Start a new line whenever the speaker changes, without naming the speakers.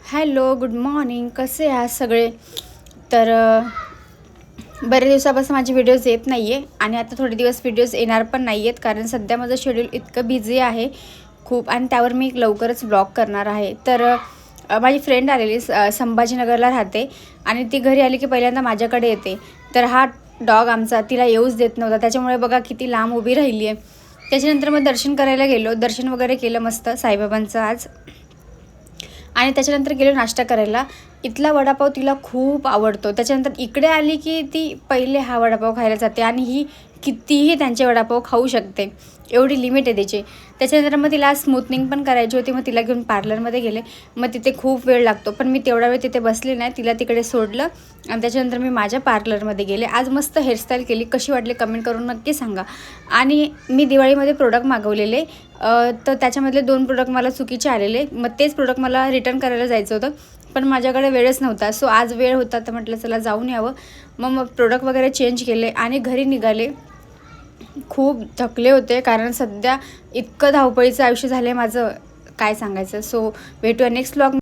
Hello, good morning. कसे आहात सगळे? तर बरेच दिवसापासून माझे व्हिडिओज येत नाही आहे आणि आता थोडे दिवस व्हिडिओज येणार पण नाही आहेत, कारण सध्या माझं शेड्यूल इतकं बिझी आहे खूप, आणि त्यावर मी लवकरच ब्लॉग करणार आहे. तर माझी फ्रेंड आलेली संभाजीनगरला राहते आणि ती घरी आली की पहिल्यांदा माझ्याकडे येते. तर हा डॉग आमचा तिला येऊच देत नव्हता, त्याच्यामुळे बघा किती लांब उभी राहिली आहे. त्याच्यानंतर मग दर्शन करायला गेलो, दर्शन वगैरे केलं मस्त साईबाबांचं आज, आणि त्याच्यानंतर गेलो नाश्ता करायला. इथला वडापाव तिला खूप आवडतो. त्याच्यानंतर इकडे आली की ती पहिले हा वडापाव खायला जाते, आणि ही कितीही त्यांचे वडापाव खाऊ शकते, एवढी लिमिट आहे त्याची. त्याच्यानंतर मग तिला स्मूथनिंग पण करायची होती, मग तिला घेऊन पार्लरमध्ये गेले. मग तिथे खूप वेळ लागतो, पण मी तेवढा वेळ तिथे बसले नाही, तिला तिकडे सोडलं आणि त्याच्यानंतर मी माझ्या पार्लरमध्ये गेले. आज मस्त हेअरस्टाईल केली. कशी वाटली कमेंट करून नक्की सांगा. आणि मी दिवाळीमध्ये प्रोडक्ट मागवलेले, तर त्याच्यामधले 2 प्रोडक्ट मला चुकीचे आलेले. मग तेच प्रोडक्ट मला रिटर्न करायला जायचं होतं, पण माझ्याकडे वेळच नव्हता. सो आज वेळ होता तर म्हटलं चला जाऊन यावं. मग प्रोडक्ट वगैरे चेंज केले आणि घरी निघाले. खूप थकले होते, कारण सध्या इतकं धावपळीचं आयुष्य झालं आहे माझं, काय सांगायचं. सो भेटूया नेक्स्ट व्लॉग.